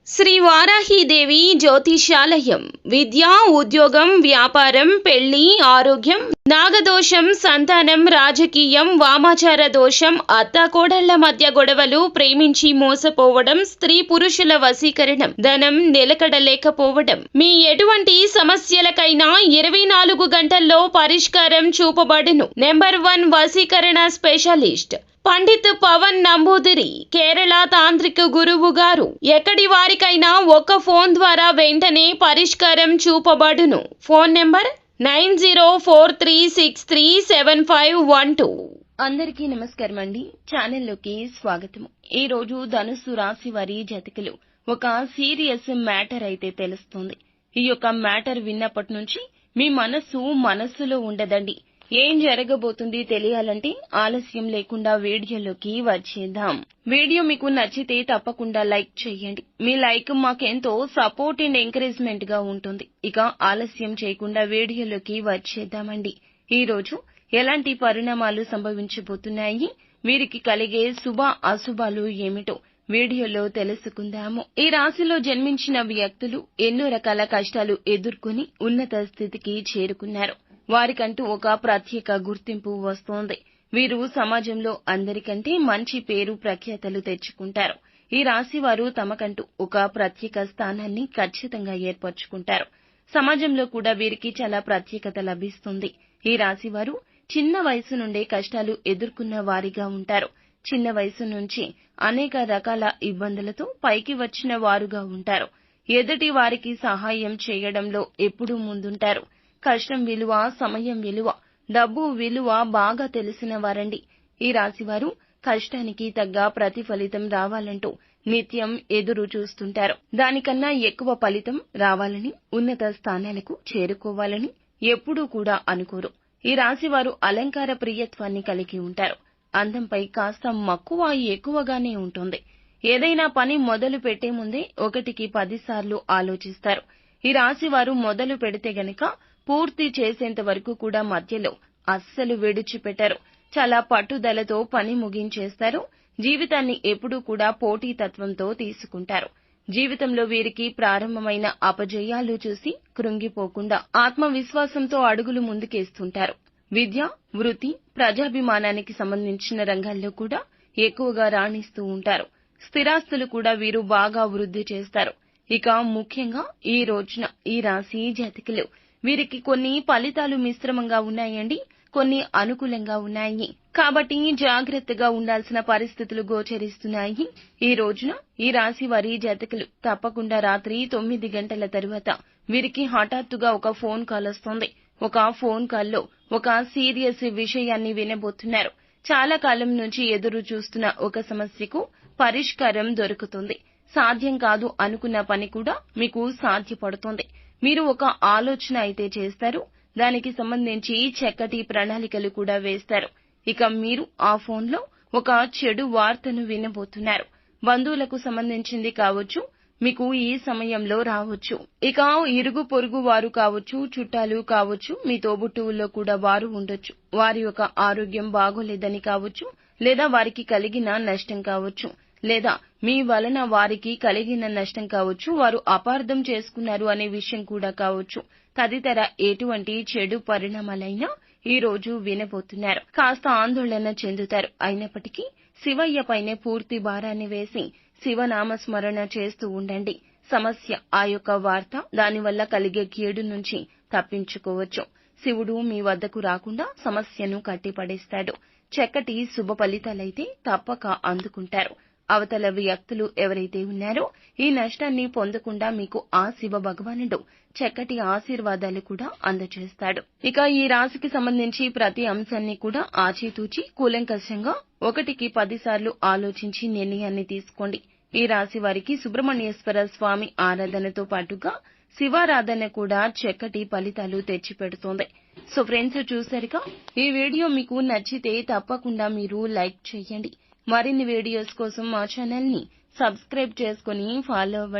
శ్రీ వారాహీదేవి జ్యోతిషాలయం విద్య, ఉద్యోగం, వ్యాపారం, పెళ్లి, ఆరోగ్యం, నాగదోషం, సంతానం, రాజకీయం, వామాచార దోషం, అత్తాకోడళ్ల మధ్య గొడవలు, ప్రేమించి మోసపోవడం, స్త్రీ పురుషుల వశీకరణం, ధనం నిలకడలేకపోవడం, మీ ఎటువంటి సమస్యలకైనా 24 గంటల్లో పరిష్కారం చూపబడును. నెంబర్ 1 వశీకరణ స్పెషలిస్ట్ పండిత్ పవన్ నంబూదిరి, కేరళ తాంత్రిక గురువు గారు. ఎక్కడి వారికైనా ఒక్క ఫోన్ ద్వారా వెంటనే పరిష్కారం చూపబడును. Phone number 9043637512. అందరికీ నమస్కారం అండి. ఛానల్లోకి స్వాగతం. ఈ రోజు ధనుస్సు రాశి వారి జాతకులు ఒక సీరియస్ మ్యాటర్ అయితే తెలుస్తుంది. ఈ యొక్క మ్యాటర్ విన్నప్పటి నుంచి మీ మనస్సులో ఉండదండి. ఏం జరగబోతుంది తెలియాలంటే ఆలస్యం లేకుండా వీడియోలోకి వచ్చేద్దాం. వీడియో మీకు నచ్చితే తప్పకుండా లైక్ చేయండి. మీ లైక్ మాకెంతో సపోర్ట్ అండ్ ఎంకరేజ్మెంట్ గా ఉంటుంది. ఇక ఆలస్యం చేయకుండా వీడియోలోకి వచ్చేద్దామండి. ఈ రోజు ఎలాంటి పరిణామాలు సంభవించబోతున్నాయి, వీరికి కలిగే శుభ అశుభాలు ఏమిటో వీడియోలో తెలుసుకుందాము. ఈ రాశిలో జన్మించిన వ్యక్తులు ఎన్నో రకాల కష్టాలు ఎదుర్కొని ఉన్నత స్థితికి చేరుకున్నారు. వారికంటూ ఒక ప్రత్యేక గుర్తింపు వస్తోంది. వీరు సమాజంలో అందరికంటే మంచి పేరు ప్రఖ్యాతలు తెచ్చుకుంటారు. ఈ రాశి వారు తమకంటూ ఒక ప్రత్యేక స్థానాన్ని ఖచ్చితంగా ఏర్పరచుకుంటారు. సమాజంలో కూడా వీరికి చాలా ప్రత్యేకత లభిస్తుంది. ఈ రాశి వారు చిన్న వయసు నుండే కష్టాలు ఎదుర్కొన్న వారిగా ఉంటారు. చిన్న వయసు నుంచి అనేక రకాల ఇబ్బందులతో పైకి వచ్చిన వారుగా ఉంటారు. ఎదుటి వారికి సహాయం చేయడంలో ఎప్పుడూ ముందుంటారు. కష్టం విలువ, సమయం విలువ, డబ్బు విలువ బాగా తెలిసిన వారండి. ఈ రాశివారు కష్టానికి తగ్గ ప్రతిఫలితం రావాలంటూ నిత్యం ఎదురు చూస్తుంటారు. దానికన్నా ఎక్కువ ఫలితం రావాలని, ఉన్నత స్థానాలకు చేరుకోవాలని ఎప్పుడూ కూడా అనుకోరు. ఈ రాశివారు అలంకార ప్రియత్వాన్ని కలిగి ఉంటారు. అందంపై కాస్త మక్కువ ఎక్కువగానే ఉంటుంది. ఏదైనా పని మొదలు పెట్టే ముందే 1కి 10 సార్లు ఆలోచిస్తారు. ఈ రాశివారు మొదలు పెడితే గనక పూర్తి చేసేంత వరకు కూడా మధ్యలో అస్సలు విడిచిపెట్టారు. చాలా పట్టుదలతో పని ముగించేస్తారు. జీవితాన్ని ఎప్పుడూ కూడా పోటీతత్వంతో తీసుకుంటారు. జీవితంలో వీరికి ప్రారంభమైన అపజయాలు చూసి కృంగిపోకుండా ఆత్మవిశ్వాసంతో అడుగులు ముందుకేస్తుంటారు. విద్య, వృత్తి, ప్రజాభిమానానికి సంబంధించిన రంగాల్లో కూడా ఎక్కువగా రాణిస్తూ ఉంటారు. స్థిరాస్తులు కూడా వీరు బాగా వృద్ధి చేస్తారు. ఇక ముఖ్యంగా ఈ రోజున ఈ రాశి జాతకులు వీరికి కొన్ని ఫలితాలు మిశ్రమంగా ఉన్నాయండి, కొన్ని అనుకూలంగా ఉన్నాయి. కాబట్టి జాగ్రత్తగా ఉండాల్సిన పరిస్థితులు గోచరిస్తున్నాయి. ఈ రోజున ఈ రాశి వారి జాతకులు తప్పకుండా రాత్రి 9 గంటల తరువాత వీరికి హఠాత్తుగా ఒక ఫోన్ కాల్ వస్తుంది. ఒక ఫోన్ కాల్లో ఒక సీరియస్ విషయాన్ని వినబోతున్నారు. చాలా కాలం నుంచి ఎదురు చూస్తున్న ఒక సమస్యకు పరిష్కారం దొరుకుతుంది. సాధ్యం కాదు అనుకున్న పని కూడా మీకు సాధ్యపడుతుంది. మీరు ఒక ఆలోచన అయితే చేస్తారు. దానికి సంబంధించి చక్కటి ప్రణాళికలు కూడా వేస్తారు. ఇక మీరు ఆ ఫోన్లో ఒక చెడు వార్తను వినబోతున్నారు. బంధువులకు సంబంధించింది కావచ్చు, మీకు ఈ సమయంలో రావచ్చు. ఇక ఇరుగు పొరుగు వారు కావచ్చు, చుట్టాలు కావచ్చు, మీ తోబుట్టువుల్లో కూడా వారు ఉండొచ్చు. వారి యొక్క ఆరోగ్యం బాగోలేదని కావచ్చు, లేదా వారికి కలిగిన నష్టం కావచ్చు, లేదా మీ వలన వారికి కలిగిన నష్టం కావచ్చు, వారు అపార్థం చేసుకున్నారు అనే విషయం కూడా కావచ్చు. తదితర ఎటువంటి చెడు పరిణామాలైనా ఈ రోజు వినబోతున్నారు. కాస్త ఆందోళన చెందుతారు. అయినప్పటికీ శివయ్య పైనే పూర్తి భారాన్ని వేసి శివనామస్మరణ చేస్తూ ఉండండి. సమస్య ఆ యొక్క వార్త, దానివల్ల కలిగే కీడు నుంచి తప్పించుకోవచ్చు. శివుడు మీ వద్దకు రాకుండా సమస్యను కట్టిపడేస్తాడు. చక్కటి శుభ ఫలితాలైతే తప్పక అందుకుంటారు. అవతల వ్యక్తులు ఎవరైతే ఉన్నారో ఈ నష్టాన్ని పొందకుండా మీకు ఆ శివ భగవానుడు చక్కటి ఆశీర్వాదాలు కూడా అందజేస్తాడు. ఇక ఈ రాశికి సంబంధించి ప్రతి అంశాన్ని కూడా ఆచితూచి కూలంకషంగా 1కి 10 సార్లు ఆలోచించి నిర్ణయాన్ని తీసుకోండి. ఈ రాశి వారికి సుబ్రహ్మణ్యేశ్వర స్వామి ఆరాధనతో పాటుగా శివారాధన కూడా చక్కటి ఫలితాలు తెచ్చిపెడుతోంది. సో ఫ్రెండ్స్, చూసారుగా, ఈ వీడియో మీకు నచ్చితే తప్పకుండా మీరు లైక్ చేయండి. మరిన్ని వీడియోస్ కోసం మా ఛానల్ ని సబ్స్క్రైబ్ చేసుకుని ఫాలో అవ్వండి.